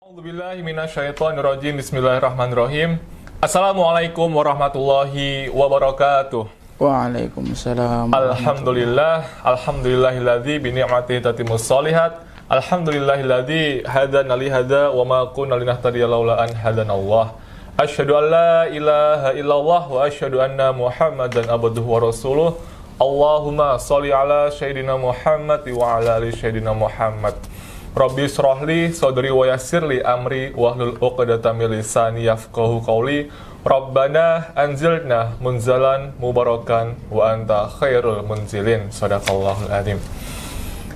A'udzubillahi minasyaitonirrajim. Bismillahirrahmanirrahim. Assalamualaikum warahmatullahi wabarakatuh. Waalaikumsalam. Alhamdulillahilladzi bi ni'matihi tatimmus shalihat. Alhamdulillahilladzi hadana li hadza wa ma kunna linahtadiya laula an hadanallah. Asyhadu an la ilaha illallah wa asyhadu anna Muhammadan abduhu wa rasuluh. Allahumma shalli ala sayyidina Muhammad wa ala ali sayyidina Muhammad. Rabbi shrahli sadri wa yassirli amri wahlul 'uqdatam min lisani yafqahu qawli. Rabbana anzilna munzalan mubarakan wa anta khairul munzilin. Shadaqallahul adzim.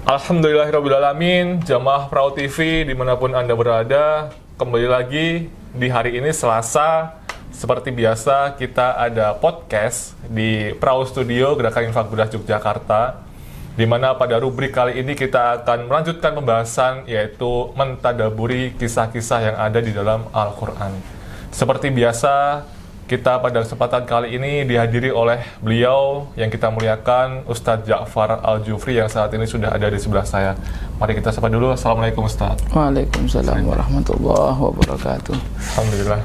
Alhamdulillahirabbil alamin. Jamaah Prau TV dimanapun Anda berada, kembali lagi di hari ini Selasa. Seperti biasa kita ada podcast di Prau Studio Gerakan Infak Bedah Yogyakarta, di mana pada rubrik kali ini kita akan melanjutkan pembahasan, yaitu mentadaburi kisah-kisah yang ada di dalam Al-Quran. Seperti biasa, kita pada kesempatan kali ini dihadiri oleh beliau yang kita muliakan, Ustadz Ja'far Al-Jufri, yang saat ini sudah ada di sebelah saya. Mari kita sapa dulu. Assalamualaikum Ustadz. Waalaikumsalam warahmatullahi wabarakatuh. Alhamdulillah.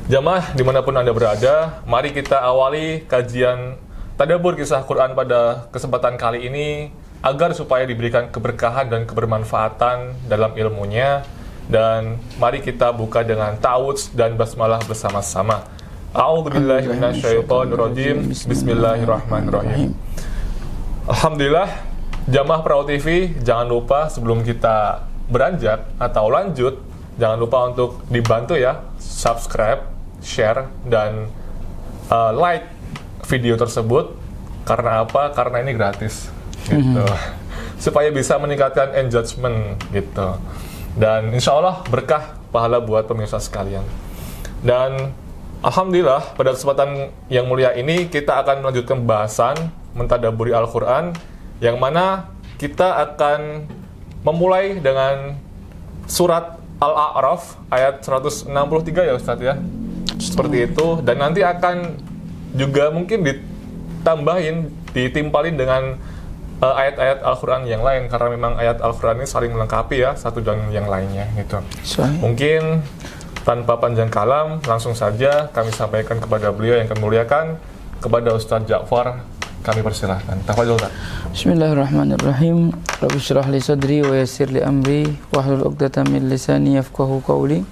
Jamaah dimanapun Anda berada, mari kita awali kajian tadabbur kisah Quran pada kesempatan kali ini agar supaya diberikan keberkahan dan kebermanfaatan dalam ilmunya. Dan mari kita buka dengan ta'awudz dan basmalah bersama-sama. A'udzubillahi minasyaitonirrajim. Bismillahirrahmanirrahim. Alhamdulillah. Jamaah Prau TV, jangan lupa sebelum kita beranjak atau lanjut, jangan lupa untuk dibantu ya, subscribe, share, dan like video tersebut. Karena apa? Karena ini gratis gitu. Supaya bisa meningkatkan engagement gitu. Dan insya Allah berkah pahala buat pemirsa sekalian. Dan alhamdulillah pada kesempatan yang mulia ini kita akan melanjutkan pembahasan mentadaburi Al-Quran, yang mana kita akan memulai dengan surat Al-A'raf ayat 163 ya Ustadz ya. Seperti itu. Dan nanti akan juga mungkin ditambahin, ditimpalin dengan ayat-ayat Al-Quran yang lain, karena memang ayat Al-Quran ini saling melengkapi ya, satu dan yang lainnya gitu. Mungkin tanpa panjang kalam, langsung saja kami sampaikan kepada beliau yang kami muliakan, kepada Ustadz Ja'far, kami persilahkan. Tafadhol Ustaz. Bismillahirrahmanirrahim. Rabbi shrah li sadri wa yassir li amri wahlul 'uqdatam min lisani yafqahu qawli.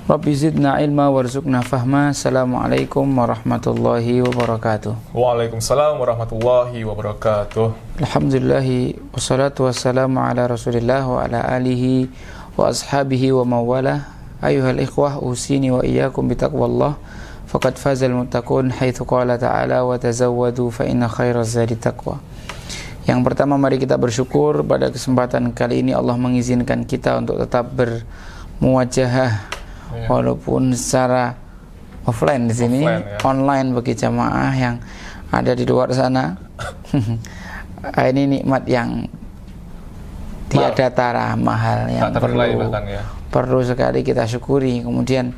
Rabbi zidna ilma warzuqna fahma. Assalamualaikum warahmatullahi wabarakatuh. Waalaikumsalam warahmatullahi wabarakatuh. Alhamdulillahi wassalatu wassalamu ala rasulillah wa ala alihi wa ashabihi wa mawala. Ayuhal ikhwah, usini wa iyyakum bitaqwallah, faqad fazal muttaqun, haitsu qala ta'ala wa tazawwadu fa inna khairaz zadi taqwa. Yang pertama, mari kita bersyukur pada kesempatan kali ini Allah mengizinkan kita untuk tetap bermuwajahah walaupun secara offline di sini, online bagi jamaah yang ada di luar sana. Ini nikmat yang tiada tara, mahal, yang perlu sekali kita syukuri. Kemudian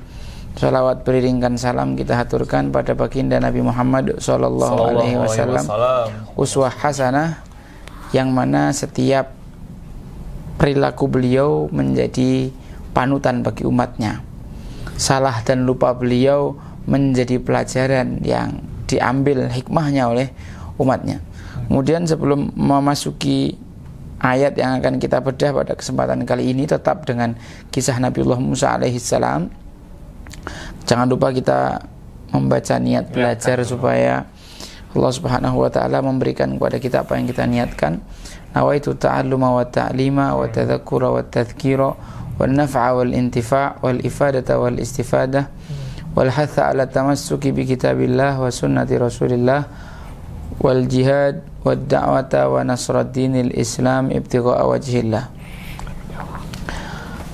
salawat beriringkan salam kita haturkan pada baginda Nabi Muhammad sallallahu alaihi wasallam, uswah hasanah, yang mana setiap perilaku beliau menjadi panutan bagi umatnya. Salah dan lupa beliau menjadi pelajaran yang diambil hikmahnya oleh umatnya. Kemudian sebelum memasuki ayat yang akan kita bedah pada kesempatan kali ini, tetap dengan kisah Nabiullah Musa alaihissalam. Jangan lupa kita membaca niat belajar supaya Allah subhanahu wa ta'ala memberikan kepada kita apa yang kita niatkan. Nawaitu ta'alluma wa ta'lima wa tadhakkura wa tadhkira wal naf'a wal intifa' wal ifadata wal istifadah wal hatha ala tamassuki bi kitabillah wa sunnati rasulillah wal jihad wad da'wata wa nasrad dinil islam ibtigha'a wajhillah.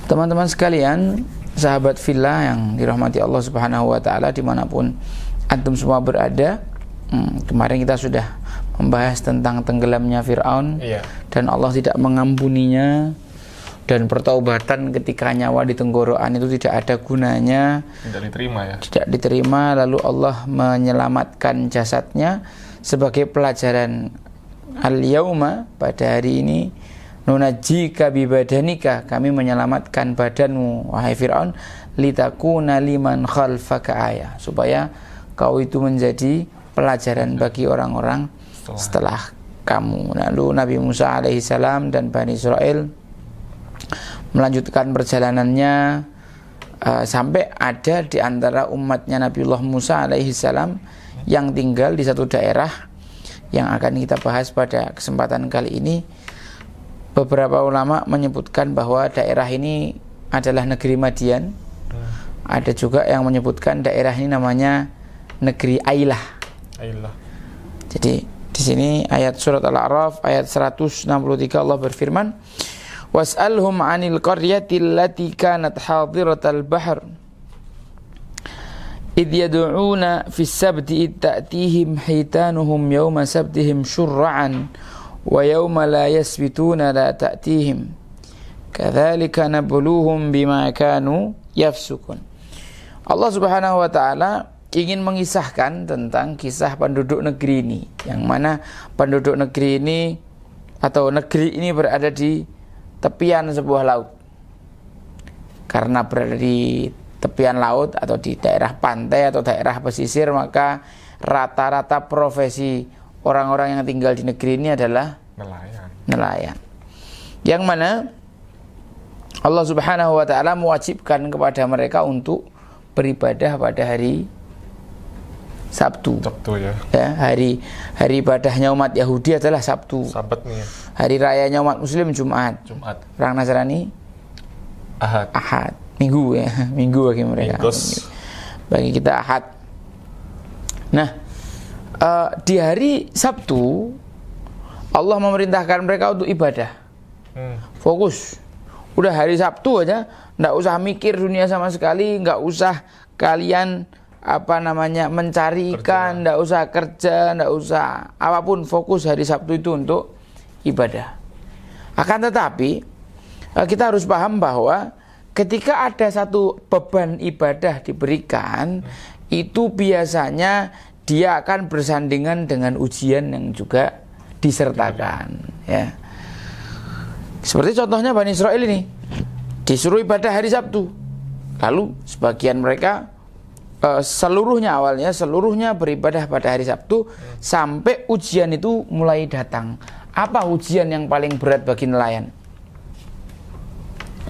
Teman-teman sekalian, sahabat fillah yang dirahmati Allah subhanahu wa ta'ala dimanapun antum semua berada, kemarin kita sudah membahas tentang tenggelamnya Fir'aun, dan Allah tidak mengampuninya, dan pertaubatan ketika nyawa di tenggorokan itu tidak ada gunanya, tidak diterima. Lalu Allah menyelamatkan jasadnya sebagai pelajaran. Al-yauma, pada hari ini, nunajjika bibadanika, kami menyelamatkan badanmu wahai Fir'aun, litakuna liman khalfaka ayah, supaya kau itu menjadi pelajaran bagi orang-orang setelah kamu. Lalu Nabi Musa alaihissalam dan Bani Israel melanjutkan perjalanannya sampai ada di antara umatnya Nabiullah Musa alaihissalam yang tinggal di satu daerah yang akan kita bahas pada kesempatan kali ini. Beberapa ulama menyebutkan bahwa daerah ini adalah negeri Madian. Ada juga yang menyebutkan daerah ini namanya negeri Ailah. Jadi di sini ayat surat Al-A'raf ayat 163 Allah berfirman, was'alhum 'anil qaryati allati kanat hadiratal bahr idh yad'una fis sabti id ta'tihim hitanuhum yawma sabtihim syur'an wa yawma la yasbituna la ta'tihim kadzalika nabluhum bima kanu yafsukun. Allah Subhanahu wa taala ingin mengisahkan tentang kisah penduduk negeri ini, yang mana penduduk negeri ini atau negeri ini berada di tepian sebuah laut. Karena berada di tepian laut atau di daerah pantai atau daerah pesisir, maka rata-rata profesi orang-orang yang tinggal di negeri ini adalah nelayan. Yang mana Allah Subhanahu wa taala mewajibkan kepada mereka untuk beribadah pada hari Sabtu ya. Hari ibadahnya umat Yahudi adalah Sabtu. Sabat nih. Hari rayanya umat Muslim Jumat. Orang Nasrani Ahad. Minggu ya, Minggu bagi mereka. Bagi kita Ahad. Nah, di hari Sabtu Allah memerintahkan mereka untuk ibadah. Fokus. Udah hari Sabtu aja, nggak usah mikir dunia sama sekali, nggak usah kalian mencari ikan, nggak usah kerja, nggak usah apapun, fokus hari Sabtu itu untuk ibadah. Akan tetapi kita harus paham bahwa ketika ada satu beban ibadah diberikan, itu biasanya dia akan bersandingan dengan ujian yang juga disertakan, ya. Seperti contohnya Bani Israel ini disuruh ibadah hari Sabtu, lalu sebagian mereka seluruhnya beribadah pada hari Sabtu sampai ujian itu mulai datang. Apa ujian yang paling berat bagi nelayan?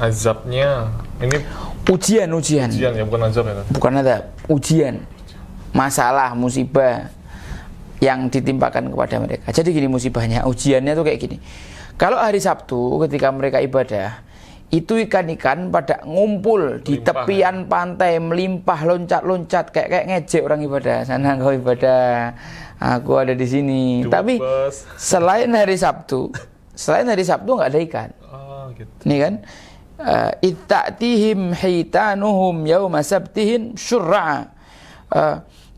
Azabnya. Ini ujian ya, bukan azab ya. Bukan azab, ujian. Masalah, musibah yang ditimpakan kepada mereka. Jadi gini musibahnya, ujiannya tuh kayak gini. Kalau hari Sabtu ketika mereka ibadah, itu ikan-ikan pada ngumpul di tepian pantai, melimpah, loncat-loncat kayak ngejek orang ibadah. Sana kau ibadah, aku ada di sini. Tapi selain hari Sabtu nggak ada ikan. Gitu. Nih kan, itta'tihim hitanuhum yawma sabtihim syur'a.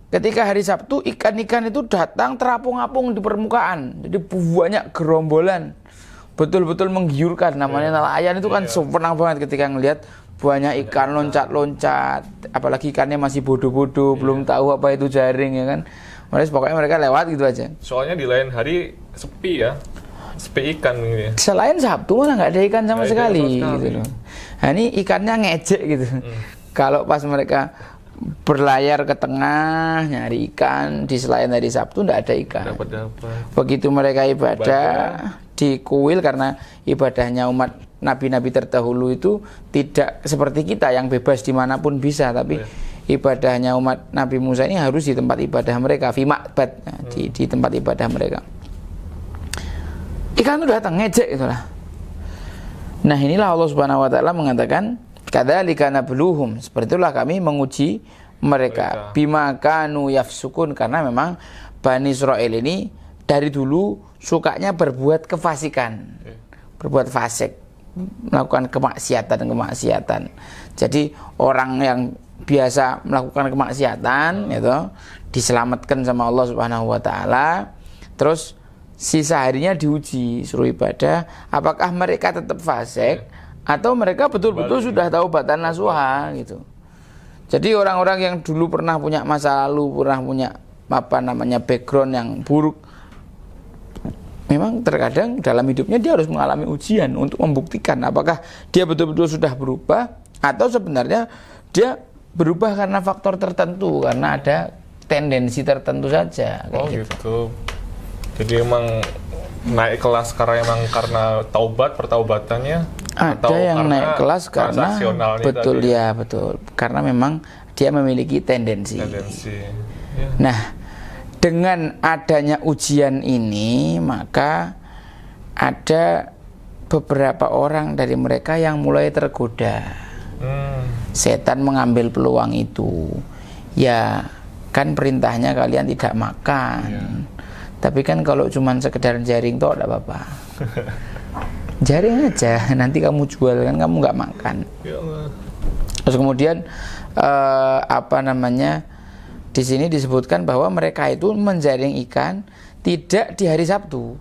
Ketika hari Sabtu ikan-ikan itu datang terapung-apung di permukaan, jadi banyak gerombolan. Betul-betul menggiurkan. Namanya nelayan itu kan senang banget ketika ngelihat banyak ikan loncat-loncat, apalagi ikannya masih bodoh-bodoh, belum tahu apa itu jaring, ya kan. Pokoknya mereka lewat gitu aja. Soalnya di lain hari sepi ya, sepi ikan gitu ya. Selain Sabtu malah nggak ada ikan sama sekali gitu loh. Nah, ini ikannya ngejek gitu. Kalau pas mereka berlayar ke tengah nyari ikan di selain hari Sabtu nggak ada ikan. Begitu mereka ibadah di kuil, karena ibadahnya umat nabi-nabi terdahulu itu tidak seperti kita yang bebas dimanapun bisa, tapi ibadahnya umat Nabi Musa ini harus di tempat ibadah mereka, fi ma'bad, di tempat ibadah mereka. Ikan itu datang ngejek itulah. Nah, inilah Allah Subhanahu wa taala mengatakan kadzalika nabluhum, seperti itulah kami menguji mereka bima kanu yafsukun, karena memang Bani Israil ini dari dulu sukanya berbuat kefasikan, berbuat fasik, melakukan kemaksiatan. Jadi orang yang biasa melakukan kemaksiatan itu diselamatkan sama Allah Subhanahu wa taala, terus sisa harinya diuji, suruh ibadah, apakah mereka tetap fasik atau mereka betul-betul sudah taubatan nasuha gitu. Jadi orang-orang yang dulu pernah punya masa lalu, pernah punya background yang buruk, memang terkadang dalam hidupnya dia harus mengalami ujian untuk membuktikan apakah dia betul-betul sudah berubah atau sebenarnya dia berubah karena faktor tertentu, karena ada tendensi tertentu saja. Oh gitu. Jadi emang naik kelas karena pertaubatannya, ada atau yang karena naik kelas karena betul tadi? Ya betul, karena memang dia memiliki tendensi. Ya. Nah, dengan adanya ujian ini, maka ada beberapa orang dari mereka yang mulai tergoda. Setan mengambil peluang itu. Ya, kan perintahnya kalian tidak makan. Ya. Tapi kan kalau cuma sekedar jaring toh tidak apa-apa. Jaring aja, nanti kamu jual kan, kamu nggak makan. Ya Allah. Terus kemudian di sini disebutkan bahwa mereka itu menjaring ikan tidak di hari Sabtu,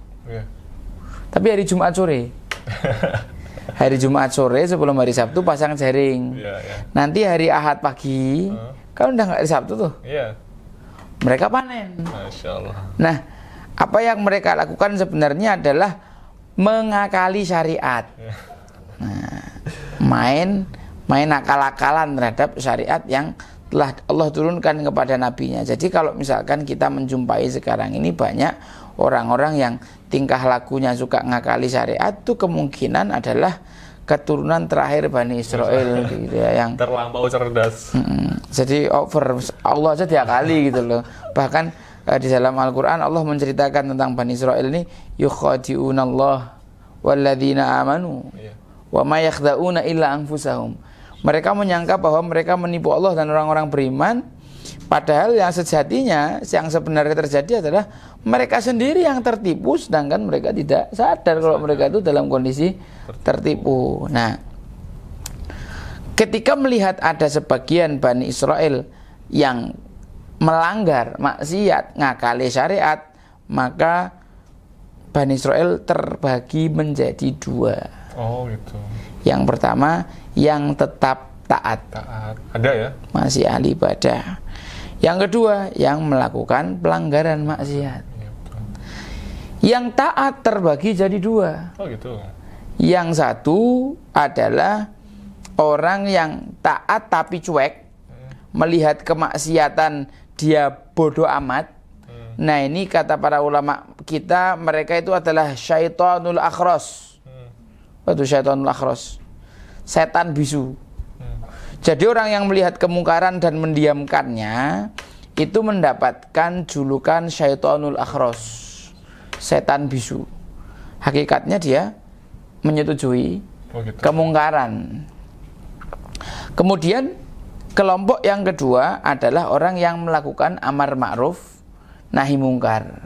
tapi hari Jumat sore. Hari Jumat sore sebelum hari Sabtu pasang jaring. Nanti hari Ahad pagi, kan udah nggak hari Sabtu tuh. Mereka panen. Masya Allah. Nah, apa yang mereka lakukan sebenarnya adalah mengakali syariat. Nah, main akal-akalan terhadap syariat yang telah Allah turunkan kepada nabinya. Jadi kalau misalkan kita menjumpai sekarang ini banyak orang-orang yang tingkah lakunya suka ngakali syariat, itu kemungkinan adalah keturunan terakhir Bani Israel gitu ya, yang terlampau cerdas. Jadi over Allah aja diakali gitu loh. Bahkan di dalam Al-Quran Allah menceritakan tentang Bani Israel ini, yukhadi'unallah walladzina amanu wa ma yakhda'una illa anfusahum. Mereka menyangka bahwa mereka menipu Allah dan orang-orang beriman, padahal yang sejatinya, yang sebenarnya terjadi adalah mereka sendiri yang tertipu, sedangkan mereka tidak sadar kalau mereka itu dalam kondisi tertipu. Nah, ketika melihat ada sebagian Bani Israel yang melanggar maksiat, ngakali syariat, maka Bani Israel terbagi menjadi dua. Oh gitu. Yang pertama, yang tetap taat. Ada ya? Masih ahli ibadah. Yang kedua, yang melakukan pelanggaran maksiat. Yang taat terbagi jadi dua. Oh gitu. Yang satu adalah orang yang taat tapi cuek, melihat kemaksiatan dia bodoh amat. Nah, ini kata para ulama kita, mereka itu adalah syaitonul akhros. Itu syaitonul akhros, setan bisu. Jadi orang yang melihat kemungkaran dan mendiamkannya itu mendapatkan julukan syaitonul akhros, setan bisu. Hakikatnya dia menyetujui kemungkaran. Kemudian kelompok yang kedua adalah orang yang melakukan amar ma'ruf nahi mungkar.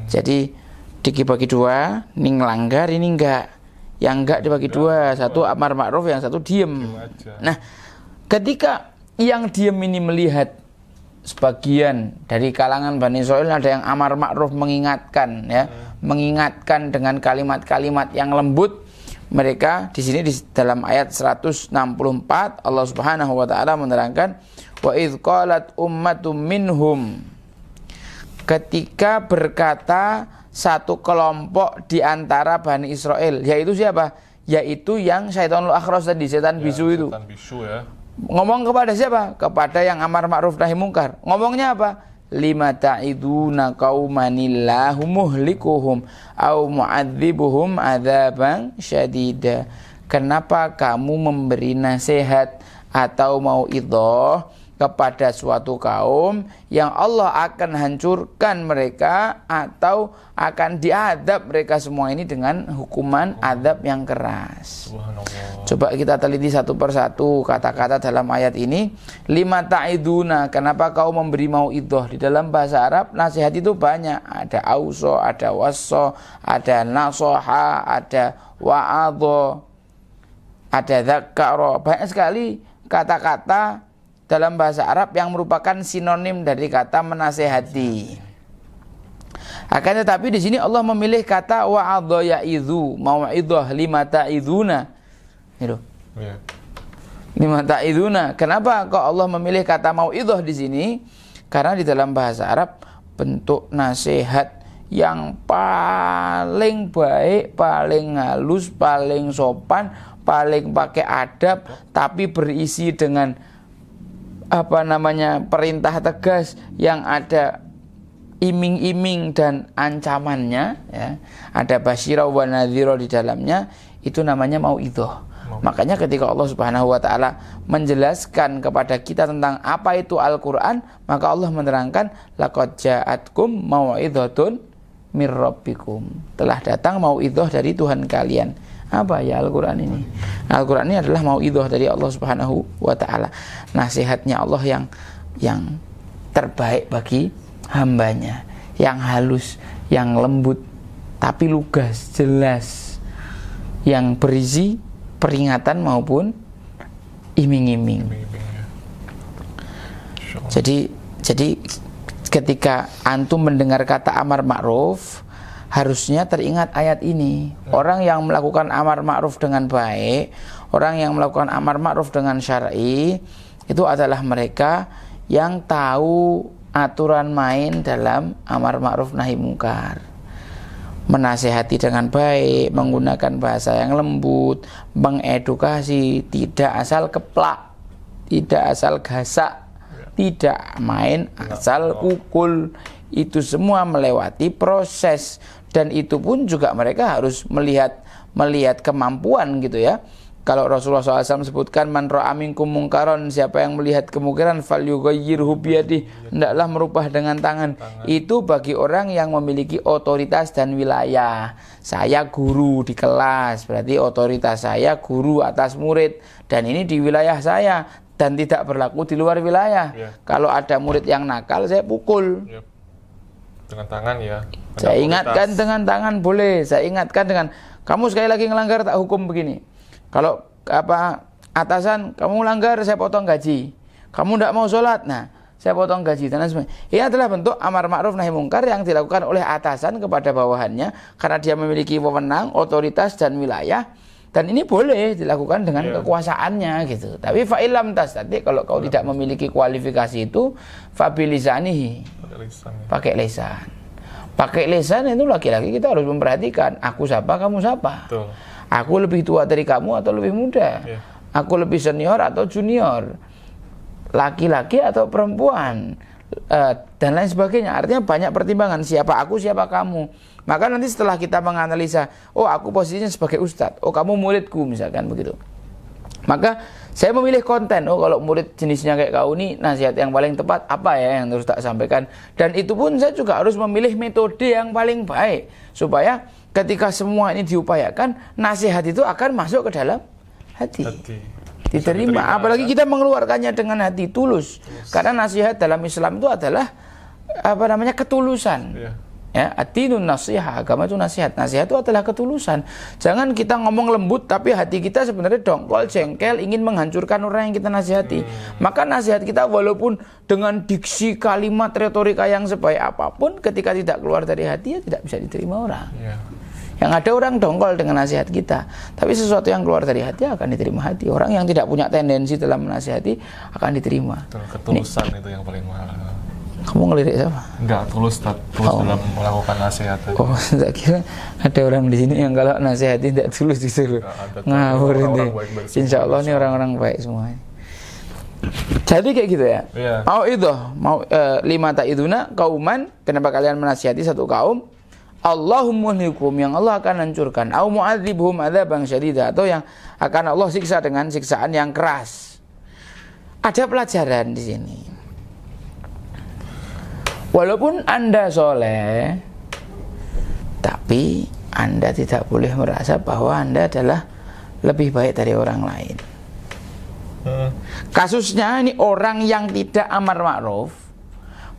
Jadi dibagi dua, ini ngelanggar, ini enggak. Yang enggak dibagi dua, satu amar ma'ruf, yang satu diem. Nah, ketika yang diem ini melihat sebagian dari kalangan Bani Israil ada yang amar ma'ruf, mengingatkan ya, mengingatkan dengan kalimat-kalimat yang lembut, mereka di sini di dalam ayat 164 Allah Subhanahu wa taala menerangkan, wa idz qalat ummatum minhum, ketika berkata satu kelompok di antara Bani Israel, yaitu siapa? Yaitu yang syaitonul akhros tadi, setan bisu itu. Setan bisu ya. Ngomong kepada siapa? Kepada yang amar ma'ruf nahi mungkar. Ngomongnya apa? Lima ta'iduna qaumanillahu muhlikuhum au mu'adzibuhum adzaban syadida. Kenapa kamu memberi nasihat atau mau idhah kepada suatu kaum yang Allah akan hancurkan mereka atau akan diadab mereka semua ini dengan hukuman adab yang keras. Coba kita teliti satu persatu kata-kata dalam ayat ini. Lima ta'iduna, kenapa kau memberi mauidhah? Di dalam bahasa Arab nasihat itu banyak. Ada auso, ada wasso, ada nasoha, ada wa'adho, ada dzakaro. Banyak sekali kata-kata dalam bahasa Arab yang merupakan sinonim dari kata menasehati. Akan tetapi di sini Allah memilih kata wa'adha ya'idhu, mau'idhah, lima ta'idhuna. Gitu. Lima ta'idhuna. Kenapa kok Allah memilih kata mau'idhah di sini? Karena di dalam bahasa Arab bentuk nasihat yang paling baik, paling halus, paling sopan, paling pakai adab, tapi berisi dengan perintah tegas yang ada iming-iming dan ancamannya, ya. Ada basyira wa nadhira di dalamnya, itu namanya mauidhah. Makanya ketika Allah Subhanahu wa taala menjelaskan kepada kita tentang apa itu Al-Qur'an, maka Allah menerangkan laqad ja'atkum mau'idhatun mir rabbikum. Telah datang mauidhah dari Tuhan kalian. Apa ya Al-Qur'an ini? Al-Qur'an ini adalah mauidhah dari Allah Subhanahu wa taala. Nasihatnya Allah yang terbaik bagi hambanya, yang halus, yang lembut, tapi lugas, jelas, yang berisi peringatan maupun iming-iming. Jadi ketika antum mendengar kata amar ma'ruf, harusnya teringat ayat ini. Orang yang melakukan amar ma'ruf dengan baik, orang yang melakukan amar ma'ruf dengan syar'i, itu adalah mereka yang tahu aturan main dalam amar ma'ruf nahi mungkar. Menasihati dengan baik, menggunakan bahasa yang lembut, mengedukasi, tidak asal keplak, tidak asal gasak, tidak main asal pukul. Itu semua melewati proses, dan itu pun juga mereka harus melihat kemampuan gitu ya. Kalau Rasulullah SAW sebutkan man ra'a minkum mungkaron, siapa yang melihat kemungkaran falyughayyirhu biyadihi, hendaklah merubah dengan tangan. Itu bagi orang yang memiliki otoritas dan wilayah. Saya guru di kelas, berarti otoritas saya guru atas murid, dan ini di wilayah saya dan tidak berlaku di luar wilayah. Kalau ada murid yang nakal, saya pukul. Dengan tangan ya. Saya ingatkan dengan tangan boleh, saya ingatkan dengan kamu sekali lagi ngelanggar tak hukum begini. Kalau atasan kamu langgar, saya potong gaji. Kamu tidak mau sholat, nah saya potong gaji dan sebagainya. Ini adalah bentuk amar ma'ruf nahi mungkar yang dilakukan oleh atasan kepada bawahannya karena dia memiliki wewenang, otoritas dan wilayah, dan ini boleh dilakukan dengan kekuasaannya gitu. Tapi fa'ilam tastati, kalau kau tidak memiliki kualifikasi itu, fabilisanihi, pakai lisan. Pakai lisan itu laki-laki kita harus memperhatikan, aku siapa, kamu siapa. Betul. Aku lebih tua dari kamu atau lebih muda? Aku lebih senior atau junior? Laki-laki atau perempuan? Dan lain sebagainya. Artinya banyak pertimbangan, siapa aku, siapa kamu. Maka nanti setelah kita menganalisa, oh aku posisinya sebagai ustadz, oh kamu muridku misalkan begitu. Maka saya memilih konten, oh kalau murid jenisnya kayak kau ini, nasihat yang paling tepat apa ya yang harus tak sampaikan. Dan itu pun saya juga harus memilih metode yang paling baik, supaya ketika semua ini diupayakan, nasihat itu akan masuk ke dalam hati. Diterima. Apalagi kita mengeluarkannya dengan hati tulus. Karena nasihat dalam Islam itu adalah ketulusan. Ya, ad-dinun nasihah, agama itu nasihat. Nasihat itu adalah ketulusan. Jangan kita ngomong lembut tapi hati kita sebenarnya dongkol, jengkel, ingin menghancurkan orang yang kita nasihati. Maka nasihat kita walaupun dengan diksi, kalimat, retorika yang sebaik apapun, ketika tidak keluar dari hati ya tidak bisa diterima orang. Yang ada orang dongkol dengan nasihat kita, tapi sesuatu yang keluar dari hati akan diterima hati. Orang yang tidak punya tendensi dalam menasihati akan diterima. Ketulusan itu yang paling mahal. Kamu ngelirik siapa? Enggak, tulus dalam melakukan nasihat. Oh, saya kira ada orang di sini yang kalau nasihati tidak tulus disuruh ngawur ini. Insya Allah ini orang-orang baik semua. Jadi kayak gitu ya. Lima ta'iduna kauman, kenapa kalian menasihati satu kaum? Allahumma hukum, yang Allah akan hancurkan, au mu'adzibhum adzaban syadida, atau yang akan Allah siksa dengan siksaan yang keras. Ada pelajaran di sini. Walaupun Anda soleh, tapi Anda tidak boleh merasa bahwa Anda adalah lebih baik dari orang lain. Kasusnya ini orang yang tidak amar ma'ruf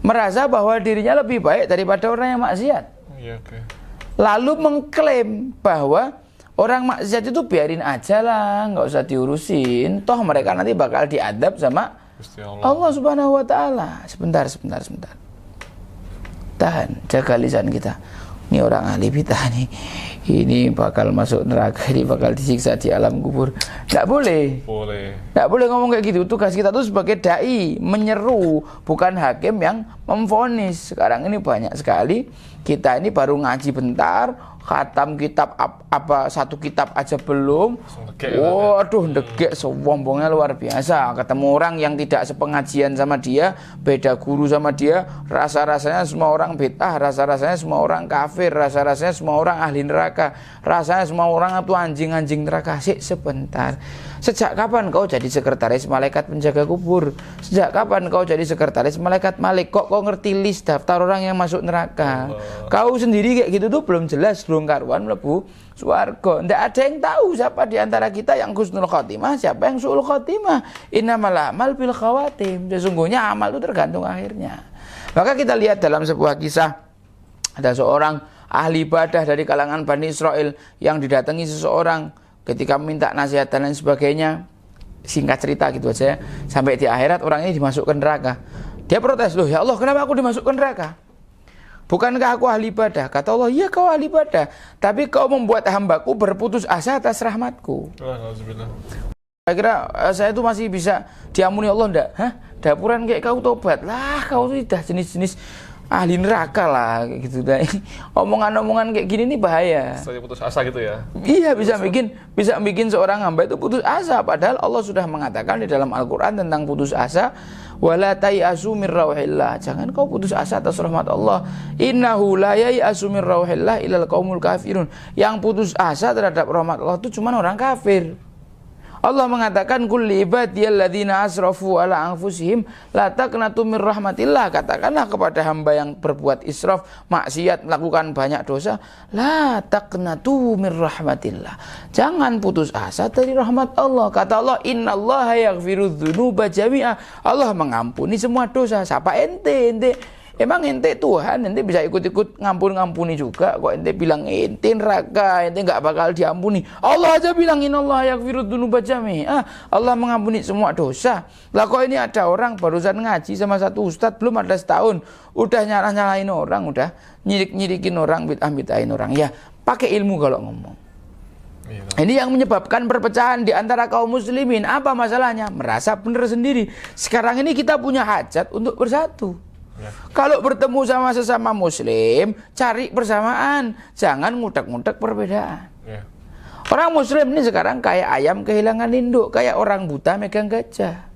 merasa bahwa dirinya lebih baik daripada orang yang maksiat. Lalu mengklaim bahwa orang maksiat itu biarin aja lah, nggak usah diurusin, toh mereka nanti bakal diadab sama Allah Subhanahu wa ta'ala. Sebentar. Tahan, jaga lisan kita. Ini orang ahli bidah nih. ini bakal masuk neraka, ini bakal disiksa di alam kubur. Nggak boleh. Nggak boleh ngomong kayak gitu. Tugas kita tuh sebagai dai menyeru, bukan hakim yang memvonis. Sekarang ini banyak sekali kita ini baru ngaji bentar, khatam kitab apa satu kitab aja belum. Waduh, degek sombongnya luar biasa. Ketemu orang yang tidak sepengajian sama dia, beda guru sama dia, rasa-rasanya semua orang bid'ah, rasa-rasanya semua orang kafir, rasa-rasanya semua orang ahli neraka, rasanya semua orang itu anjing-anjing neraka. Sebentar. Sejak kapan kau jadi sekretaris malaikat penjaga kubur? Sejak kapan kau jadi sekretaris malaikat Malik? Kok kau ngerti list daftar orang yang masuk neraka? Kau sendiri kayak gitu tuh belum jelas, belum karuan mlebu swarga. Ndak ada yang tahu siapa di antara kita yang husnul khotimah, siapa yang su'ul khotimah. Innamal a'mal bil khawatim. Sesungguhnya amal itu tergantung akhirnya. Maka kita lihat dalam sebuah kisah, ada seorang ahli ibadah dari kalangan Bani Israel yang didatangi seseorang ketika minta nasihat dan lain sebagainya. Singkat cerita gitu aja, sampai di akhirat orang ini dimasukkan neraka. Dia protes, loh ya Allah, kenapa aku dimasukkan neraka? Bukankah aku ahli ibadah? Kata Allah, iya kau ahli ibadah, tapi kau membuat hambaku berputus asa atas rahmatku. Saya kira saya itu masih bisa diampuni Allah, enggak? Hah? Dapuran kayak kau tobat lah, kau itu sudah jenis-jenis ahli neraka lah gitu. Omongan-omongan kayak gini nih bahaya. Saya putus asa gitu ya. Iya, bisa bikin seorang hamba itu putus asa, padahal Allah sudah mengatakan di dalam Al-Qur'an tentang putus asa, wala tayasu mir rauhillah. Jangan kau putus asa atas rahmat Allah. Innahu la yayasu mir rauhillah illal qaumul kafirun. Yang putus asa terhadap rahmat Allah itu cuma orang kafir. Allah mengatakan kulli ibadiyalladzina asrafu ala anfusihim la taqnatu mir rahmatillah. Katakanlah kepada hamba yang berbuat israf, maksiat, melakukan banyak dosa, la taqnatu mir rahmatillah. Jangan putus asa dari rahmat Allah. Kata Allah, innallaha yaghfiru dzunuba jami'a. Allah mengampuni semua dosa. Siapa ente? Emang ente Tuhan, ente bisa ikut-ikut ngampuni juga. Kok ente bilang ente neraka, ente nggak bakal diampuni? Allah aja bilang innallaha yaghfiru dzunuba jami'a. Allah mengampuni semua dosa. Lah kok ini ada orang barusan ngaji sama satu ustadz, belum ada setahun, udah nyalahin orang, udah nyirik-nyirikin orang, bid'ah-bid'ahin orang. Ya, pakai ilmu kalau ngomong. Ini yang menyebabkan perpecahan di antara kaum muslimin. Apa masalahnya? Merasa benar sendiri. Sekarang ini kita punya hajat untuk bersatu. Kalau bertemu sama sesama muslim, cari persamaan, jangan ngutek-ngutek perbedaan. Orang muslim ini sekarang kayak ayam kehilangan induk, kayak orang buta megang gajah.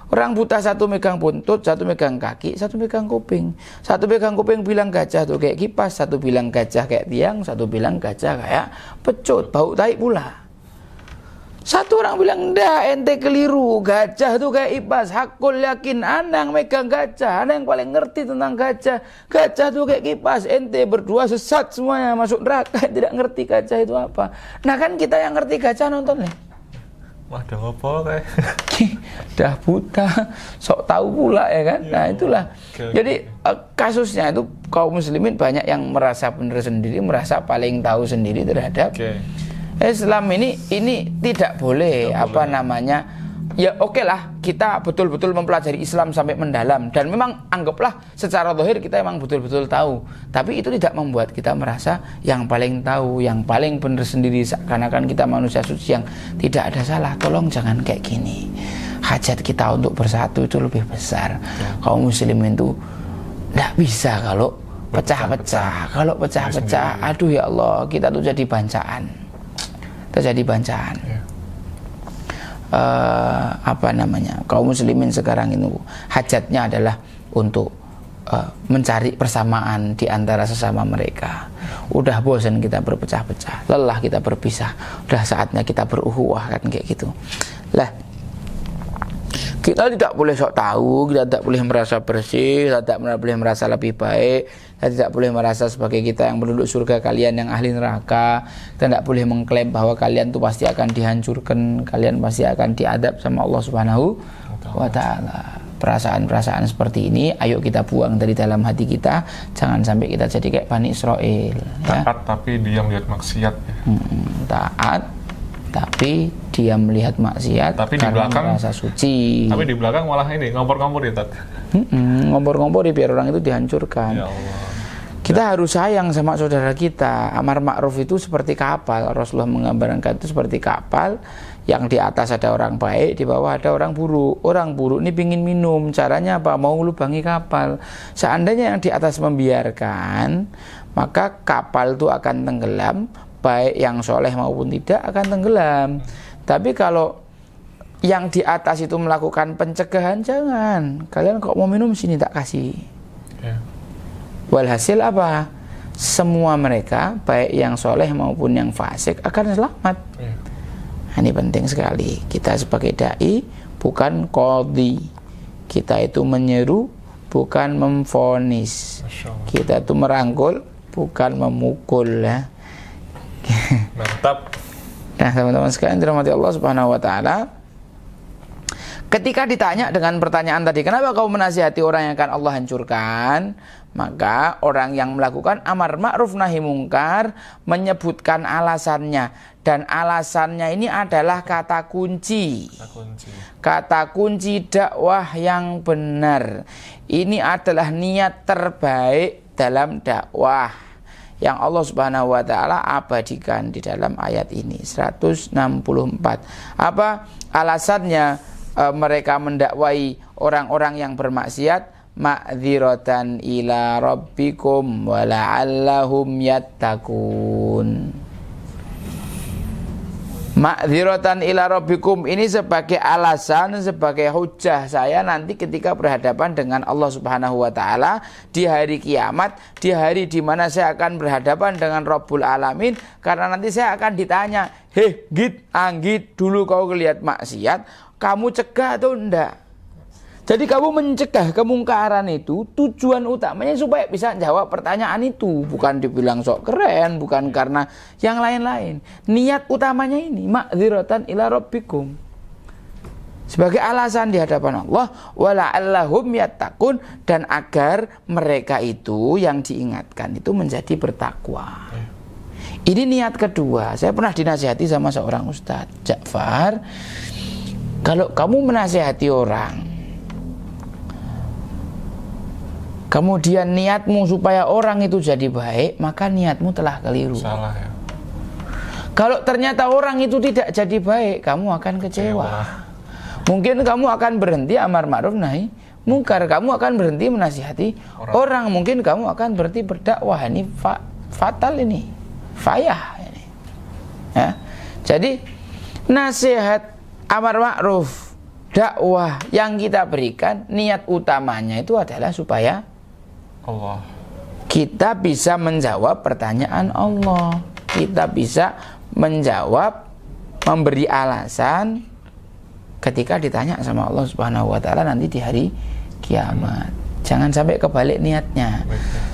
Orang buta satu megang buntut, satu megang kaki, satu megang kuping. Satu megang kuping bilang gajah tuh kayak kipas, satu bilang gajah kayak tiang, satu bilang gajah kayak pecut, bau tai pula. Satu orang bilang, ndak, ente keliru, gajah itu kayak kipas, hakul yakin, ana yang megang gajah, ana yang paling ngerti tentang gajah. Gajah itu kayak kipas, ente berdua sesat semuanya, masuk neraka, tidak ngerti gajah itu apa. Nah kan kita yang ngerti gajah nonton nih. Wah, dah apa kayak? Dah buta, sok tahu pula ya kan. Nah itulah. Jadi kasusnya itu kaum muslimin banyak yang merasa benar sendiri, merasa paling tahu sendiri terhadap Islam ini tidak boleh namanya. Ya oke lah, kita betul-betul mempelajari Islam sampai mendalam, dan memang anggaplah secara zahir kita memang betul-betul tahu. Tapi itu tidak membuat kita merasa yang paling tahu, yang paling benar sendiri, seakan-akan kita manusia suci yang tidak ada salah. Tolong jangan kayak gini. Hajat kita untuk bersatu itu lebih besar. Kaum muslimin itu tidak bisa kalau pecah-pecah. Kalau pecah-pecah, aduh ya Allah, kita tuh jadi bancaan. Terjadi bancaan. Kaum muslimin sekarang itu hajatnya adalah untuk mencari persamaan di antara sesama mereka. Udah bosan kita berpecah-pecah, lelah kita berpisah, udah saatnya kita beruhuwah, kan kayak gitu lah. Kita tidak boleh sok tahu, kita tidak boleh merasa bersih, kita tidak boleh merasa lebih baik, kita tidak boleh merasa sebagai kita yang penduduk surga, kalian yang ahli neraka. Kita tidak boleh mengklaim bahwa kalian itu pasti akan dihancurkan, kalian pasti akan diadab sama Allah Subhanahu wa Ta'ala. Perasaan-perasaan seperti ini ayo kita buang dari dalam hati kita, jangan sampai kita jadi kayak Bani Israel. Taat tapi dia melihat maksiat. Taat tapi dia melihat maksiat, tapi di belakang merasa suci. Tapi di belakang malah ini ngompor-ngompor ya, Tat. Ngompor-ngompor biar orang itu dihancurkan. Ya Allah. Kita harus sayang sama saudara kita. Amar ma'ruf itu seperti kapal. Rasulullah menggambarkan itu seperti kapal yang di atas ada orang baik, di bawah ada orang buruk. Orang buruk ini pingin minum. Caranya apa? Mau lubangi kapal. Seandainya yang di atas membiarkan, maka kapal itu akan tenggelam, baik yang soleh maupun tidak akan tenggelam. Tapi kalau yang di atas itu melakukan pencegahan, jangan. Kalian kok mau minum, sini tak kasih. Walhasil apa? Semua mereka, baik yang soleh maupun yang fasik, akan selamat. Ini penting sekali. Kita sebagai dai bukan qadhi. Kita itu menyeru, bukan memvonis. Kita itu merangkul, bukan memukul. Ya. Mantap. Nah, teman-teman sekalian dirahmati Allah Subhanahu wa taala. Ketika ditanya dengan pertanyaan tadi, kenapa kau menasihati orang yang akan Allah hancurkan? Maka orang yang melakukan amar ma'ruf nahi mungkar menyebutkan alasannya. Dan alasannya ini adalah kata kunci. Kata kunci dakwah yang benar. Ini adalah niat terbaik dalam dakwah yang Allah Subhanahu wa taala abadikan di dalam ayat ini 164. Apa alasannya mereka mendakwai orang-orang yang bermaksiat? Ma'dziratan ila rabbikum wa la'allahum yattaqun. Ma'dziratan ila rabbikum ini sebagai alasan, sebagai hujah saya nanti ketika berhadapan dengan Allah Subhanahu wa taala di hari kiamat, di hari di mana saya akan berhadapan dengan Rabbul Alamin, karena nanti saya akan ditanya, "Heh, Git, Anggit, dulu kau lihat maksiat, kamu cegah atau enggak?" Jadi kamu mencegah kemungkaran itu tujuan utamanya supaya bisa jawab pertanyaan itu. Bukan dibilang sok keren, bukan karena yang lain-lain. Niat utamanya ini, ma'dziratan ila rabbikum. Sebagai alasan di hadapan Allah, wala'allahum yattaqun, dan agar mereka itu yang diingatkan itu menjadi bertakwa. Ini niat kedua. Saya pernah dinasihati sama seorang ustadz, Ja'far, kalau kamu menasihati orang, kemudian niatmu supaya orang itu jadi baik, maka niatmu telah keliru. Salah ya. Kalau ternyata orang itu tidak jadi baik, kamu akan kecewa. Mungkin kamu akan berhenti amar ma'ruf nahi mungkar, kamu akan berhenti menasihati orang. Mungkin kamu akan berhenti berdakwah. Ini fatal ini, fayah ini. Ya. Jadi nasihat amar ma'ruf, dakwah yang kita berikan, niat utamanya itu adalah supaya Allah, kita bisa menjawab pertanyaan Allah. Kita bisa menjawab, memberi alasan ketika ditanya sama Allah Subhanahu wa taala nanti di hari kiamat. Jangan sampai kebalik niatnya.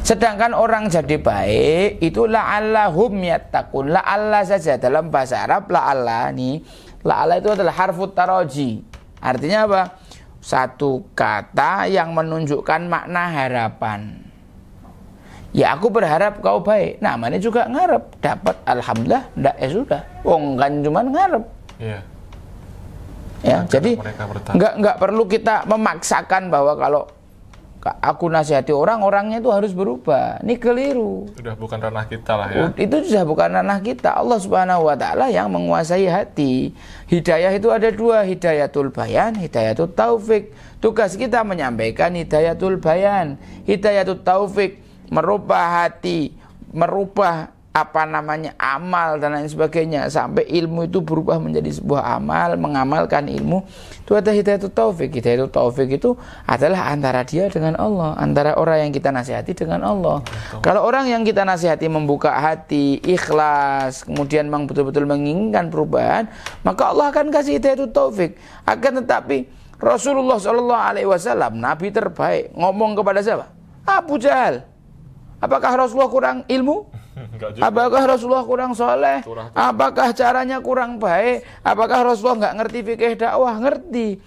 Sedangkan orang jadi baik itu la'allahum yattaqun. La'alla saja dalam bahasa Arab, la'alla nih. La'alla itu adalah harfut taraji. Artinya apa? Satu kata yang menunjukkan makna harapan. Ya aku berharap kau baik. Namanya juga ngarep. Dapat alhamdulillah, enggak ya sudah. Kan cuman ngarep. Iya. Ya, jadi enggak perlu kita memaksakan bahwa kalau aku nasihati orangnya itu harus berubah. Ini keliru. Sudah bukan ranah kita lah ya. Itu sudah bukan ranah kita. Allah Subhanahu wa taala yang menguasai hati. Hidayah itu ada dua, hidayatul bayan, hidayatul taufik. Tugas kita menyampaikan hidayatul bayan, hidayatul taufik, merubah hati, merubah amal dan lain sebagainya sampai ilmu itu berubah menjadi sebuah amal, mengamalkan ilmu. Itu ada hidayatul taufik. Hidayatul taufik itu adalah antara dia dengan Allah, antara orang yang kita nasihati dengan Allah. Kalau orang yang kita nasihati membuka hati, ikhlas, kemudian memang betul-betul menginginkan perubahan, maka Allah akan kasih hidayatul taufik. Akan tetapi Rasulullah SAW, Nabi terbaik, ngomong kepada siapa? Abu Jahal. Apakah Rasulullah kurang ilmu? Apakah Rasulullah kurang soleh? Apakah caranya kurang baik? Apakah Rasulullah nggak ngerti fikih dakwah? Ngerti.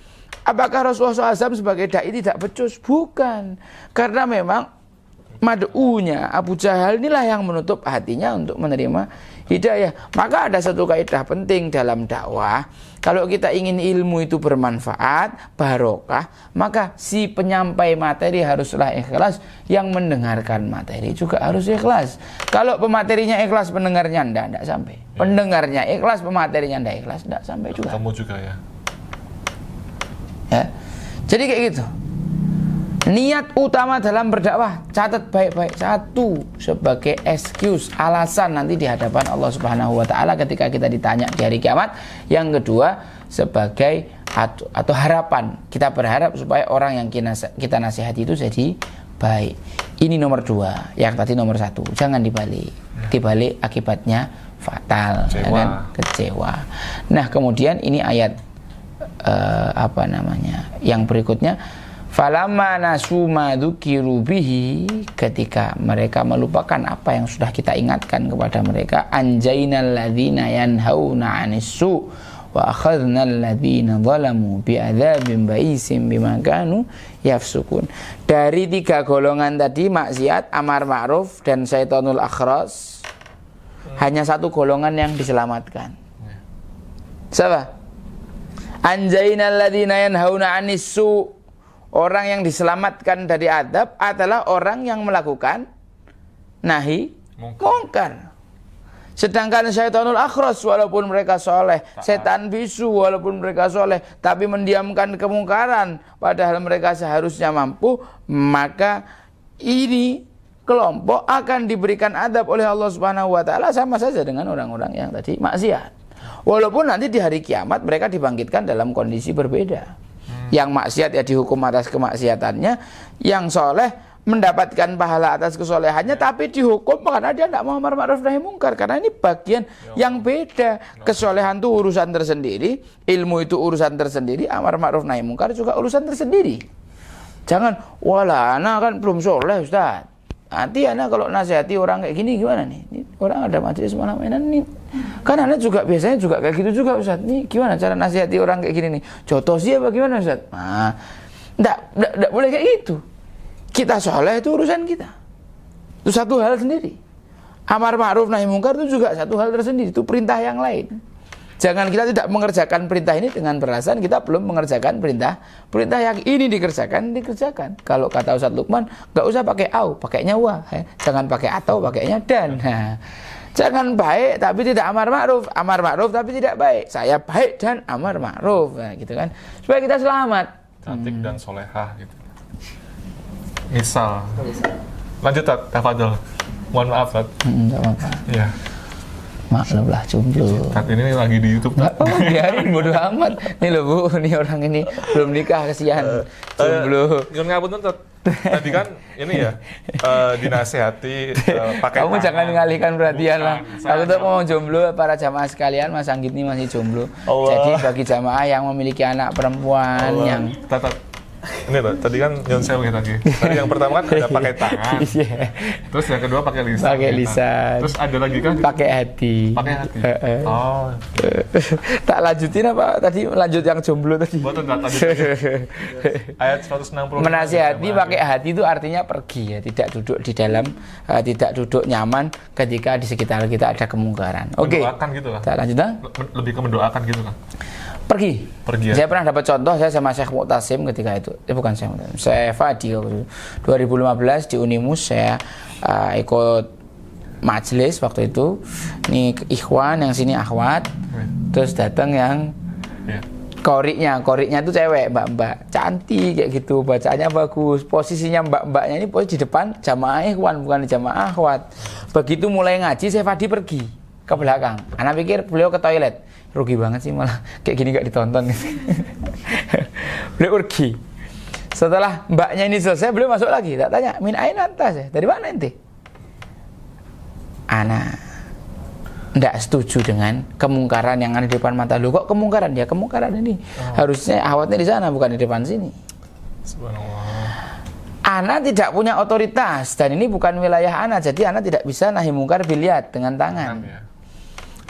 Apakah Rasulullah SAW sebagai dai tidak becus? Bukan. Karena memang mad'unya Abu Jahal inilah yang menutup hatinya untuk menerima hidayah. Maka ada satu kaidah penting dalam dakwah. Kalau kita ingin ilmu itu bermanfaat, barokah, maka si penyampai materi haruslah ikhlas, yang mendengarkan materi juga harus ikhlas. Kalau pematerinya ikhlas, pendengarnya enggak sampai. Pendengarnya ikhlas, pematerinya enggak ikhlas, enggak sampai juga. Kamu juga ya. Ya. Jadi kayak gitu. Niat utama dalam berdakwah, catat baik-baik. Satu, sebagai excuse, alasan nanti di hadapan Allah Subhanahu wa taala ketika kita ditanya di hari kiamat. Yang kedua, sebagai atau harapan. Kita berharap supaya orang yang kita nasihati itu jadi baik. Ini nomor 2. Yang tadi nomor 1. Jangan dibalik. Dibalik akibatnya fatal, kecewa. Ya kan? Kecewa. Nah, kemudian ini ayat yang berikutnya, falamma nasu ma dzukiru bihi, ketika mereka melupakan apa yang sudah kita ingatkan kepada mereka, anjainal ladzina yanhauna 'anis su wa akhadnal ladzina zalamu bi'adzabin ba'isin bima kanu yafsukun. Dari 3 golongan tadi, maksiat, amar ma'ruf dan syaitonul akhras, hanya 1 golongan yang diselamatkan. Siapa? Anjainal ladzina yanhauna 'anis su. Orang yang diselamatkan dari adab adalah orang yang melakukan nahi mungkar. Sedangkan syaitanul akhras, walaupun mereka soleh, setan bisu walaupun mereka soleh, tapi mendiamkan kemungkaran padahal mereka seharusnya mampu, maka ini kelompok akan diberikan adab oleh Allah Subhanahu wa taala sama saja dengan orang-orang yang tadi maksiat. Walaupun nanti di hari kiamat mereka dibangkitkan dalam kondisi berbeda. Yang maksiat ya dihukum atas kemaksiatannya, yang soleh mendapatkan pahala atas kesolehannya, tapi dihukum karena dia tidak mau amar ma'ruf nahi mungkar. Karena ini bagian yang beda. Kesolehan itu urusan tersendiri, ilmu itu urusan tersendiri, amar ma'ruf nahi mungkar juga urusan tersendiri. Jangan, wala anak kan belum soleh Ustaz, nanti anak kalau nasihati orang kayak gini gimana nih? Ini orang ada majelis malam ini, kan anak juga biasanya juga kayak gitu juga Ustaz. Nih gimana cara nasihati orang kayak gini nih? Jotosi apa gimana Ustaz? Nah, enggak boleh kayak gitu. Kita soleh itu urusan kita. Itu satu hal sendiri. Amar ma'ruf nahi mungkar itu juga satu hal tersendiri. Itu perintah yang lain. Jangan kita tidak mengerjakan perintah ini dengan beralasan kita belum mengerjakan perintah yang ini dikerjakan. Kalau kata Ustaz Lukman, nggak usah pakai au, pakainya wa. Jangan pakai atau, pakainya dan. Nah, jangan baik tapi tidak amar ma'ruf tapi tidak baik. Saya baik dan amar ma'ruf, nah, gitu kan. Supaya kita selamat. Cantik dan solehah gitu. Misal. Lanjut tafadhol. Mohon maaf Tat. Enggak apa-apa. Iya. Maklum lah, jomblo. Tat ini lagi di YouTube. Nggak apa-apa, biarin, bodo amat. Nih loh Bu, nih orang ini belum nikah, kasihan. Jomblo. Nyun ngapunten Tat. Tadi kan ini ya dinasehati pakai kamu tangan. Jangan mengalihkan perhatian lah. Aku tuh mau dong. jomblo para jamaah sekalian, Mas Anggit ini masih jomblo. Allah. Jadi bagi jamaah yang memiliki anak perempuan Allah. yang Ini Tat, tadi kan Nyun Sewu lagi. Tadi yang pertama kan ada pakai tangan. Iya. Terus yang kedua pakai lisan. Pakai lisan. Terus ada lagi kan pakai hati. pakai hati. Oh. Tak lanjutin apa tadi, lanjut yang jomblo tadi. Betul Tat, tadi. Ayat 160. Menasihati pakai hati itu artinya pergi ya, tidak duduk di dalam, tidak duduk nyaman ketika di sekitar kita ada kemungkaran. Oke. Mendoakan gitu kan. Tak lanjut lah. Lebih ke mendoakan gitu kan. Pergi ya? Saya pernah dapat contoh, saya sama Syekh Mu'tasim ketika itu, bukan Syekh Mu'tasim, Syekh Fadi 2015 di Unimus. Saya ikut majelis waktu itu. Ini ikhwan, yang sini akhwat. Terus datang yang koriknya itu cewek, mbak-mbak cantik kayak gitu, bacaannya bagus, posisinya mbak-mbaknya ini posisi di depan jamaah ikhwan, bukan di jamaah akhwat. Begitu mulai ngaji, Syekh Fadi pergi ke belakang. Anak pikir beliau ke toilet. Rugi banget sih malah kayak gini gak ditonton gitu. Beliau pergi. Setelah mbaknya ini selesai, beliau masuk lagi. Tak tanya, min aina anta? Dari mana ente? Ana ndak setuju dengan kemungkaran yang ada di depan mata lu. Kok kemungkaran? Ya kemungkaran ini harusnya ahwatnya di sana, bukan di depan sini. Subhanallah. Ana tidak punya otoritas dan ini bukan wilayah ana, jadi ana tidak bisa nahi mungkar biliat dengan tangan.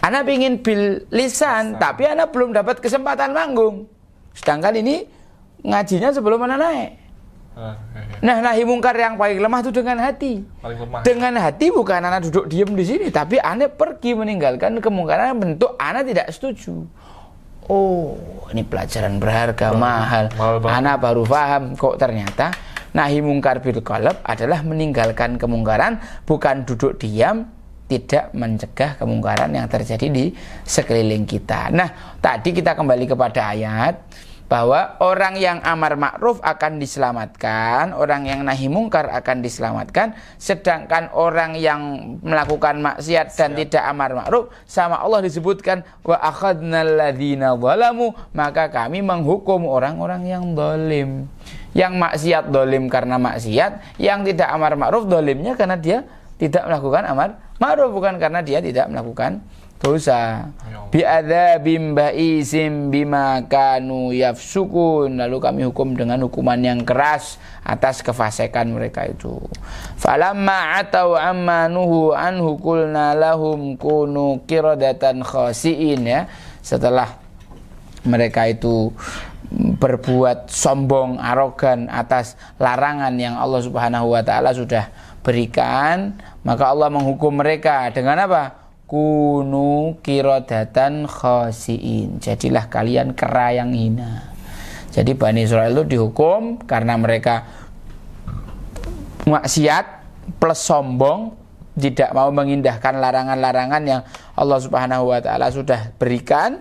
Ana pingin bil lisan, tapi ana belum dapat kesempatan manggung. Sedangkan ini ngajinya sebelum ana naik. Nah, nahi mungkar yang paling lemah itu dengan hati. Paling lemah. Dengan hati bukan anak duduk diam di sini, tapi anak pergi meninggalkan kemungkaran bentuk anak tidak setuju. Oh, ini pelajaran berharga, mahal. Anak baru paham kok ternyata nahi mungkar bil qalb adalah meninggalkan kemungkaran, bukan duduk diam, tidak mencegah kemungkaran yang terjadi di sekeliling kita. Nah, tadi kita kembali kepada ayat bahwa orang yang amar ma'ruf akan diselamatkan, orang yang nahi mungkar akan diselamatkan, sedangkan orang yang melakukan maksiat dan tidak amar ma'ruf, sama Allah disebutkan wa akhadnal ladzina zalamu, maka kami menghukum orang-orang yang zalim. Yang maksiat zalim karena maksiat, yang tidak amar ma'ruf zalimnya karena dia tidak melakukan amar ma'ruf, bukan karena dia tidak melakukan dosa. Bi'adzabim ba'isim bima kanu yafsukun, lalu kami hukum dengan hukuman yang keras atas kefasikan mereka itu. Falamma atau amma nuhu anhu qulna lahum kunu qiradatan khasiin, ya. Setelah mereka itu berbuat sombong, arogan atas larangan yang Allah Subhanahu wa taala sudah berikan, maka Allah menghukum mereka dengan apa? Kunu qiradatan khasiin, jadilah kalian kera yang hina. Jadi Bani Israil itu dihukum karena mereka maksiat plus sombong, tidak mau mengindahkan larangan-larangan yang Allah Subhanahu wa taala sudah berikan.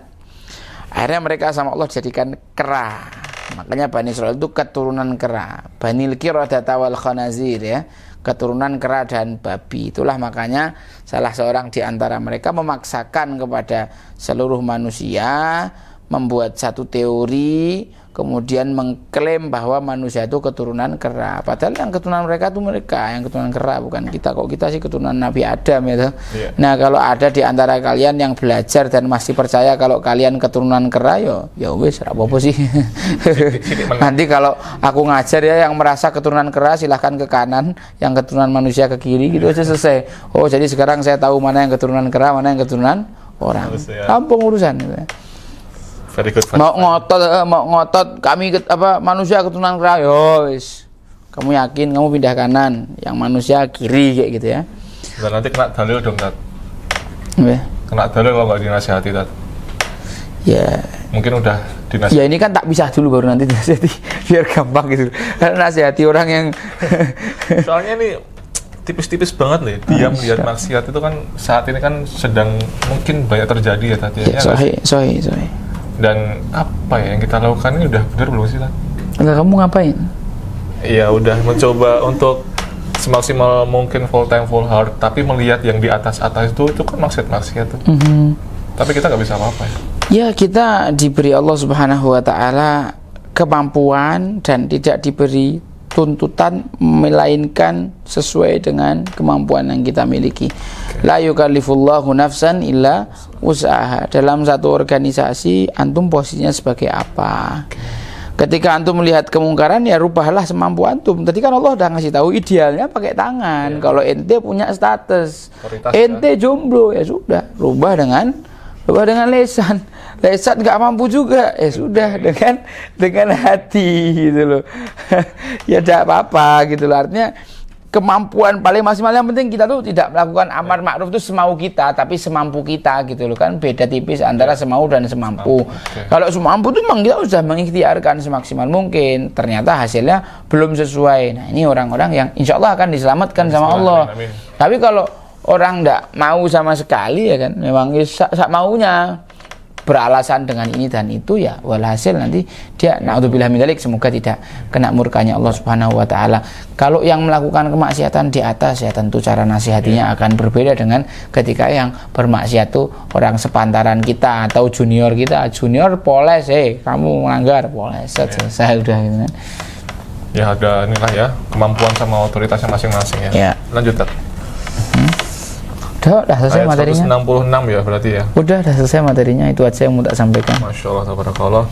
Akhirnya mereka sama Allah jadikan kera. Makanya Bani Israil itu keturunan kera. Banil qiradata wal khanazir, ya, keturunan kera dan babi. Itulah makanya salah seorang di antara mereka memaksakan kepada seluruh manusia membuat satu teori, kemudian mengklaim bahwa manusia itu keturunan kera. Padahal yang keturunan mereka itu mereka yang keturunan kera, bukan kita. Kok kita sih keturunan Nabi Adam, ya. Nah, kalau ada di antara kalian yang belajar dan masih percaya kalau kalian keturunan kera, ya wis, apa sih. Nanti kalau aku ngajar, ya, yang merasa keturunan kera silahkan ke kanan, yang keturunan manusia ke kiri, gitu aja selesai. Oh, jadi sekarang saya tahu mana yang keturunan kera, mana yang keturunan orang. Kampung urusan, gitu. Very good. Mau ngotot kami manusia keturunan kera, wis. Kamu yakin kamu pindah kanan, yang manusia kiri, kayak gitu, ya. Dan nanti kena dalil dong, Tat. Kena dalil kalau nggak dinasihati, Tat. Ya. Mungkin udah dinasihati. Ya, ini kan tak pisah dulu baru nanti dinasihati, biar gampang gitu. Karena nasihati orang yang soalnya ini tipis-tipis banget nih, diam lihat maksiat itu kan saat ini kan sedang mungkin banyak terjadi, ya, Tat. Ya, sahih. Dan apa ya yang kita lakukan ini udah benar belum sih, Tat? Enggak, kamu ngapain? Iya, udah mencoba untuk semaksimal mungkin full time full heart, tapi melihat yang di atas itu kan maksiat tuh. Tapi kita nggak bisa apa-apa, ya. Ya, kita diberi Allah Subhanahu wa taala kemampuan dan tidak diberi tuntutan melainkan sesuai dengan kemampuan yang kita miliki. La yukallifullahu nafsan illa usaha. Dalam satu organisasi antum posisinya sebagai apa? Ketika antum melihat kemungkaran, ya rubahlah semampu antum. Tadi kan Allah udah ngasih tahu idealnya pakai tangan. Kalau ente punya status, ente jomblo, ya sudah, rubah dengan lesan. Lesan nggak mampu juga, ya sudah, dengan hati, gitu loh. Ya tidak apa-apa, gitu loh. Artinya kemampuan paling maksimal, yang penting kita tuh tidak melakukan amar ma'ruf itu semau kita, tapi semampu kita, gitu loh. Kan beda tipis antara semau dan semampu. Kalau semampu itu memang kita sudah mengikhtiarkan semaksimal mungkin, ternyata hasilnya belum sesuai. Nah, ini orang-orang yang insya Allah akan diselamatkan sama Allah. Amin. Tapi kalau orang tidak mau sama sekali, ya kan, memang sak maunya, beralasan dengan ini dan itu, ya walhasil nanti dia naudzubillah min dzalik, semoga tidak kena murkanya Allah Subhanahu wa taala. Kalau yang melakukan kemaksiatan di atas, ya tentu cara nasihatinya akan berbeda dengan ketika yang bermaksiat tuh orang sepantaran kita atau junior kita. Junior poles, kamu melanggar, poles, selesai udah, gitu kan. Ya ada inilah, ya, kemampuan sama otoritasnya masing-masing, ya. Lanjut, Tat. Udah selesai materinya. 166 ya berarti, ya. Udah selesai materinya, itu aja yang mau tak sampaikan. Masya Allah, tabarakallah.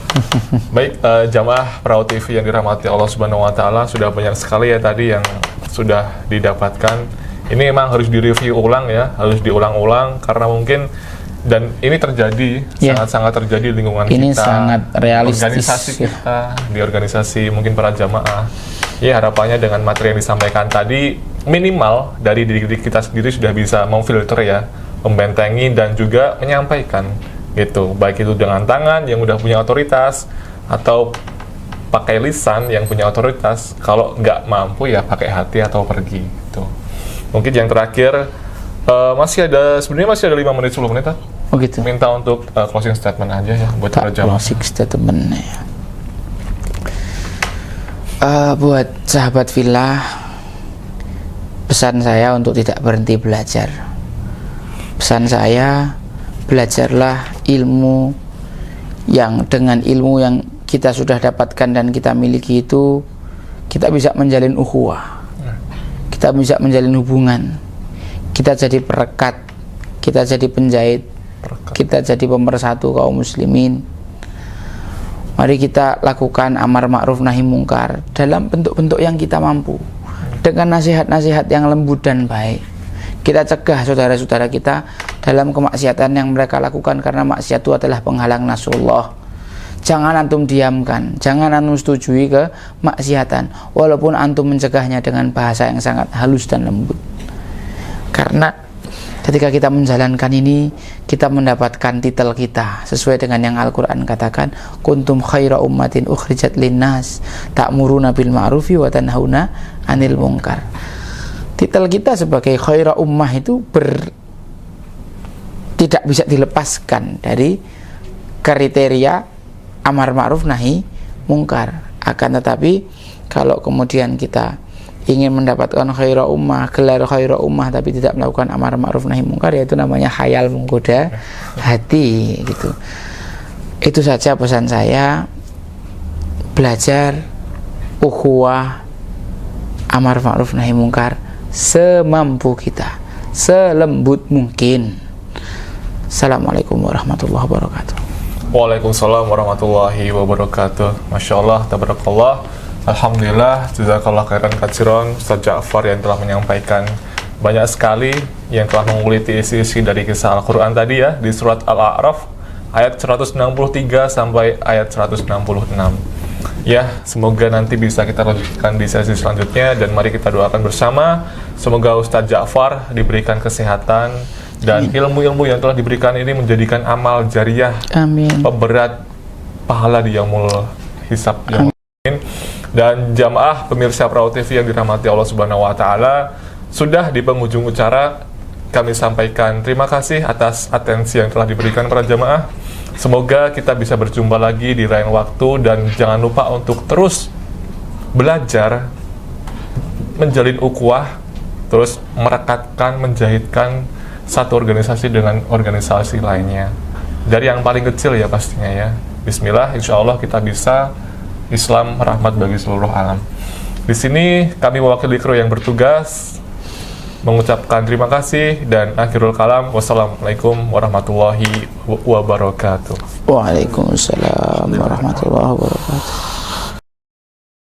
Baik, jamaah Perahu TV yang dirahmati Allah Subhanahu wa taala, sudah banyak sekali ya tadi yang sudah didapatkan. Ini memang harus direview ulang, ya, harus diulang-ulang karena mungkin, dan ini terjadi, sangat-sangat terjadi di lingkungan ini kita. Ini sangat realistis. Organisasi kita, di organisasi mungkin para jamaah. Ya, harapannya dengan materi yang disampaikan tadi, minimal dari diri kita sendiri sudah bisa memfilter ya, membentengi dan juga menyampaikan gitu. Baik itu dengan tangan yang udah punya otoritas, atau pakai lisan yang punya otoritas. Kalau nggak mampu ya pakai hati atau pergi gitu. Mungkin yang terakhir, sebenarnya masih ada 5 menit 10 menit. Oh gitu. Minta untuk closing statement aja ya buat para jamaah. Closing statement ya. Buat sahabat fillah, pesan saya untuk tidak berhenti belajar. Pesan saya, belajarlah ilmu yang dengan ilmu yang kita sudah dapatkan dan kita miliki itu, kita bisa menjalin ukhuwah, kita bisa menjalin hubungan, kita jadi perekat, kita jadi penjahit, kita jadi pemersatu kaum muslimin. Mari kita lakukan amar ma'ruf nahi mungkar dalam bentuk-bentuk yang kita mampu, dengan nasihat-nasihat yang lembut dan baik. Kita cegah saudara-saudara kita dalam kemaksiatan yang mereka lakukan, karena maksiat itu adalah penghalang nasrullah. Jangan antum diamkan, jangan antum setujui kemaksiatan, walaupun antum mencegahnya dengan bahasa yang sangat halus dan lembut. Karena ketika kita menjalankan ini, kita mendapatkan titel kita sesuai dengan yang Al-Quran katakan, kuntum khaira ummatin ukhrijat linnas ta'muruna bil ma'rufi wa tanhauna 'anil munkar. Titel kita sebagai khaira ummah itu tidak bisa dilepaskan dari kriteria amar ma'ruf nahi mungkar. Akan tetapi kalau kemudian kita ingin mendapatkan khaira ummah, gelar khaira ummah, tapi tidak melakukan amar ma'ruf nahi mungkar, yaitu namanya khayal, menggoda hati gitu. Itu saja pesan saya. Belajar ukhuwah, amar ma'ruf nahi mungkar semampu kita, selembut mungkin. Assalamualaikum warahmatullahi wabarakatuh. Waalaikumsalam warahmatullahi wabarakatuh. Masya Allah, tabarakallah. Alhamdulillah, jazakallah khairan katsiran Ustaz Ja'far yang telah menyampaikan banyak sekali yang telah menguliti isi-isi dari kisah Al-Quran tadi ya, di surat Al-A'raf ayat 163 sampai ayat 166. Ya, semoga nanti bisa kita lanjutkan di sesi selanjutnya, dan mari kita doakan bersama semoga Ustaz Ja'far diberikan kesehatan dan ilmu-ilmu yang telah diberikan ini menjadikan amal jariah, amin, pemberat pahala di yaumul hisab. Dan jamaah pemirsa Perahu TV yang dirahmati Allah Subhanahu wa taala, sudah di penghujung acara kami sampaikan terima kasih atas atensi yang telah diberikan para jamaah. Semoga kita bisa berjumpa lagi di lain waktu, dan jangan lupa untuk terus belajar, menjalin ukhuwah, terus merekatkan, menjahitkan satu organisasi dengan organisasi lainnya. Dari yang paling kecil ya pastinya ya. Bismillah, insya Allah kita bisa Islam rahmat bagi seluruh alam. Di sini kami mewakili kru yang bertugas mengucapkan terima kasih, dan akhirul kalam, wassalamualaikum warahmatullahi wabarakatuh. Waalaikumsalam warahmatullahi wabarakatuh.